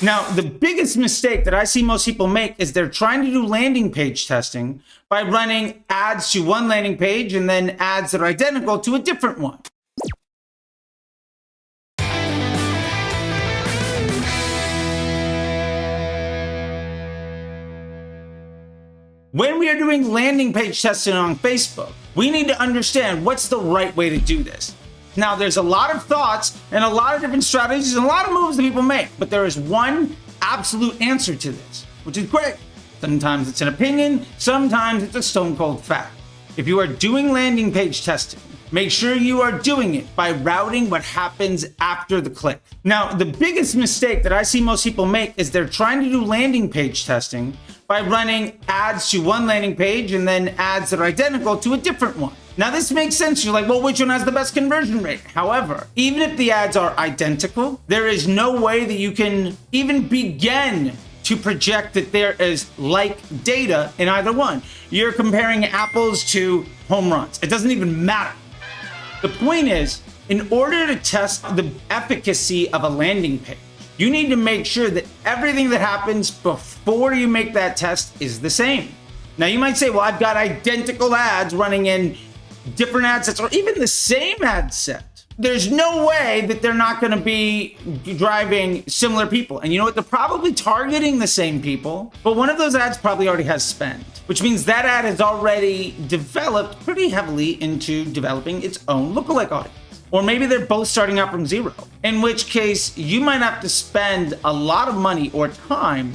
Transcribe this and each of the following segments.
Now, the biggest mistake that I see most people make is they're trying to do landing page testing by running ads to one landing page and then ads that are identical to a different one. When we are doing landing page testing on Facebook, we need to understand what's the right way to do this. Now, there's a lot of thoughts and a lot of different strategies and a lot of moves that people make, but there is one absolute answer to this, which is great. Sometimes it's an opinion, sometimes it's a stone cold fact. If you are doing landing page testing, make sure you are doing it by routing what happens after the click. Now, the biggest mistake that I see most people make is they're trying to do landing page testing by running ads to one landing page and then ads that are identical to a different one. Now, this makes sense. You're like, well, which one has the best conversion rate? However, even if the ads are identical, there is no way that you can even begin to project that there is like data in either one. You're comparing apples to home runs. It doesn't even matter. The point is, in order to test the efficacy of a landing page, you need to make sure that everything that happens before you make that test is the same. Now, you might say, well, I've got identical ads running in different ad sets or even the same ad set. There's no way that they're not going to be driving similar people. And you know what? They're probably targeting the same people, but one of those ads probably already has spend, which means that ad is already developed pretty heavily into developing its own lookalike audience. Or maybe they're both starting out from zero, in which case you might have to spend a lot of money or time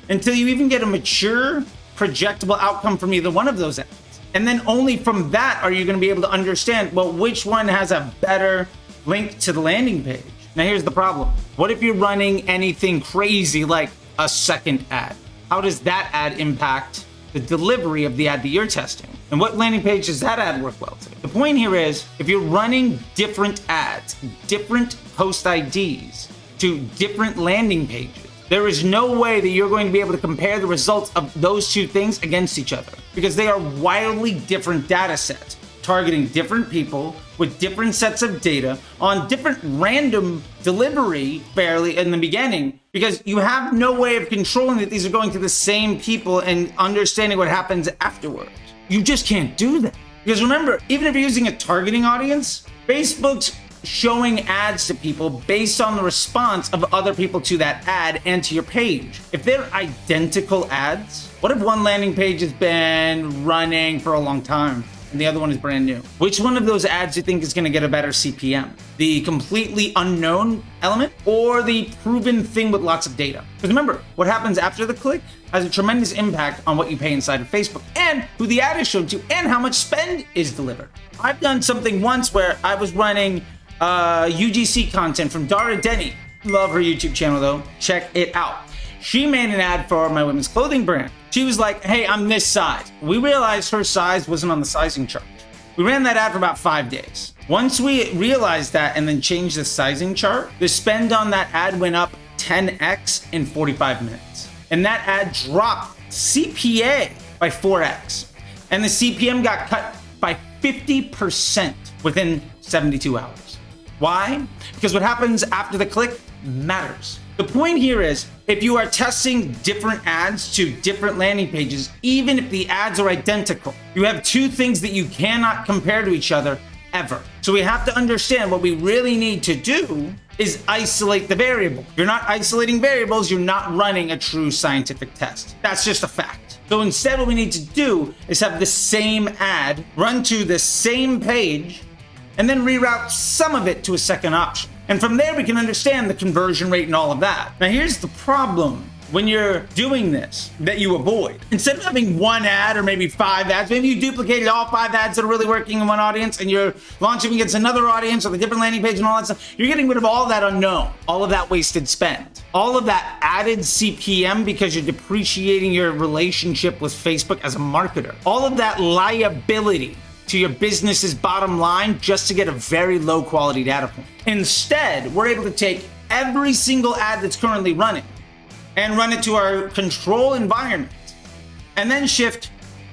until you even get a mature, projectable outcome from either one of those ads. And then only from that are you going to be able to understand, well, which one has a better link to the landing page. Now, here's the problem. What if you're running anything crazy like a second ad? How does that ad impact the delivery of the ad that you're testing? And what landing page does that ad work well to? The point here is, if you're running different ads, different post IDs to different landing pages, there is no way that you're going to be able to compare the results of those two things against each other because they are wildly different data sets, targeting different people with different sets of data on different random delivery fairly in the beginning, because you have no way of controlling that these are going to the same people and understanding what happens afterwards. You just can't do that. Because remember, even if you're using a targeting audience, Facebook's showing ads to people based on the response of other people to that ad and to your page. If they're identical ads, what if one landing page has been running for a long time and the other one is brand new? Which one of those ads do you think is going to get a better CPM? The completely unknown element or the proven thing with lots of data? Because remember, what happens after the click has a tremendous impact on what you pay inside of Facebook and who the ad is shown to and how much spend is delivered. I've done something once where I was running UGC content from Dara Denny. Love her YouTube channel though. Check it out. She made an ad for my women's clothing brand. She was like, hey, I'm this size. We realized her size wasn't on the sizing chart. We ran that ad for about 5 days. Once we realized that and then changed the sizing chart, the spend on that ad went up 10x in 45 minutes. And that ad dropped CPA by 4x. And the CPM got cut by 50% within 72 hours. Why? Because what happens after the click matters. The point here is, if you are testing different ads to different landing pages, even if the ads are identical, you have two things that you cannot compare to each other ever. So we have to understand what we really need to do is isolate the variable. If you're not isolating variables, you're not running a true scientific test. That's just a fact. So instead, what we need to do is have the same ad run to the same page and then reroute some of it to a second option. And from there, we can understand the conversion rate and all of that. Now, here's the problem when you're doing this that you avoid. Instead of having one ad or maybe 5 ads, maybe you duplicated all 5 ads that are really working in one audience and you're launching against another audience with a different landing page and all that stuff. You're getting rid of all that unknown, all of that wasted spend, all of that added CPM because you're depreciating your relationship with Facebook as a marketer, all of that liability to your business's bottom line just to get a very low quality data point. Instead, we're able to take every single ad that's currently running and run it to our control environment and then shift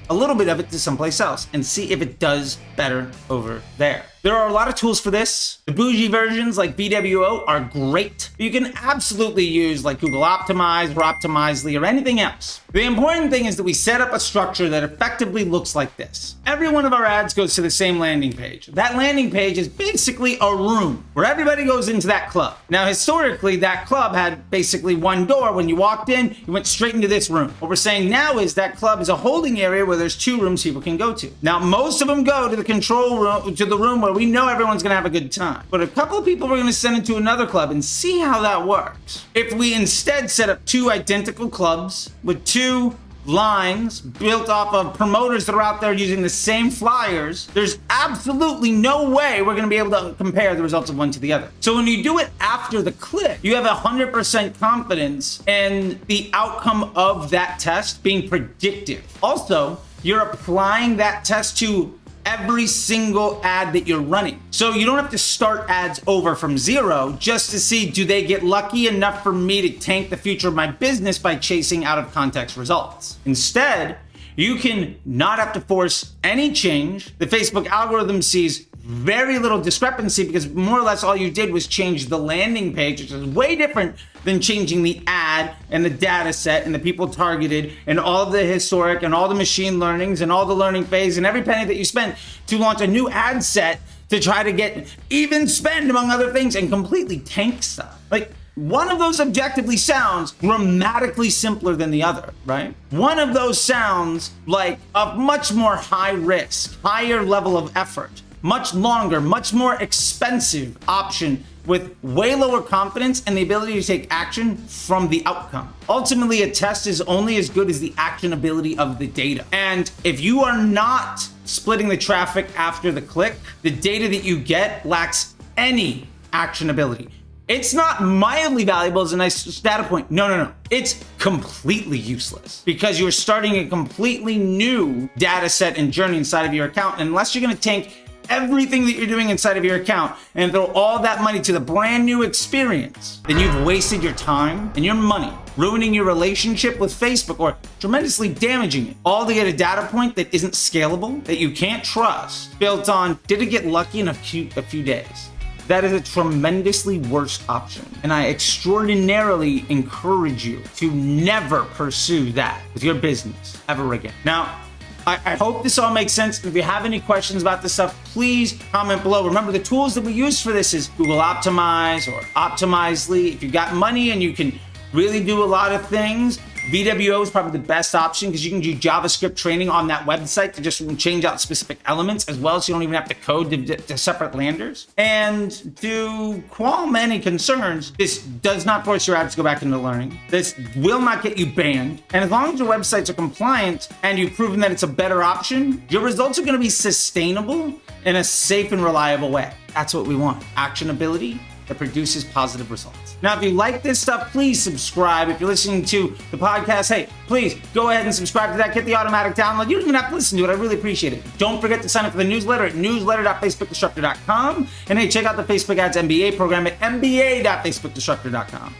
a little bit of it to someplace else and see if it does better over there. There are a lot of tools for this. The bougie versions like BWO are great. You can absolutely use like Google Optimize or Optimizely or anything else. The important thing is that we set up a structure that effectively looks like this. Every one of our ads goes to the same landing page. That landing page is basically a room where everybody goes into that club. Now, historically, that club had basically one door. When you walked in, you went straight into this room. What we're saying now is that club is a holding area where there's 2 rooms people can go to. Now, most of them go to the control room, to the room where we know everyone's gonna have a good time. But a couple of people we're gonna send into another club and see how that works. If we instead set up 2 identical clubs with 2 lines built off of promoters that are out there using the same flyers, there's absolutely no way we're going to be able to compare the results of one to the other. So when you do it after the click, you have 100% confidence in the outcome of that test being predictive. Also, you're applying that test to every single ad that you're running. So you don't have to start ads over from 0 just to see, do they get lucky enough for me to tank the future of my business by chasing out of context results? Instead, you can not have to force any change. The Facebook algorithm sees very little discrepancy because more or less all you did was change the landing page, which is way different than changing the ad and the data set and the people targeted and all of the historic and all the machine learnings and all the learning phase and every penny that you spent to launch a new ad set to try to get even spend, among other things, and completely tank stuff. Like, one of those objectively sounds grammatically simpler than the other, right? One of those sounds like a much more high risk, higher level of effort, much longer, much more expensive option with way lower confidence and the ability to take action from the outcome. Ultimately, a test is only as good as the actionability of the data. And if you are not splitting the traffic after the click, the data that you get lacks any actionability. It's not mildly valuable as a nice data point. No. It's completely useless because you're starting a completely new data set and journey inside of your account. And unless you're going to tank everything that you're doing inside of your account and throw all that money to the brand new experience, then you've wasted your time and your money, ruining your relationship with Facebook or tremendously damaging it, all to get a data point that isn't scalable, that you can't trust, built on, did it get lucky in a few days? That is a tremendously worse option. And I extraordinarily encourage you to never pursue that with your business ever again. Now, I hope this all makes sense. If you have any questions about this stuff, please comment below. Remember, the tools that we use for this is Google Optimize or Optimizely. If you've got money and you can really do a lot of things, VWO is probably the best option because you can do JavaScript training on that website to just change out specific elements as well, so you don't even have to code to separate landers. And to quell any concerns, this does not force your ads to go back into learning. This will not get you banned. And as long as your websites are compliant and you've proven that it's a better option, your results are going to be sustainable in a safe and reliable way. That's what we want. Actionability that produces positive results. Now, if you like this stuff, please subscribe. If you're listening to the podcast, hey, please go ahead and subscribe to that. Get the automatic download. You don't even have to listen to it. I really appreciate it. Don't forget to sign up for the newsletter at newsletter.facebookdisruptor.com. And hey, check out the Facebook Ads MBA program at mba.facebookdisruptor.com.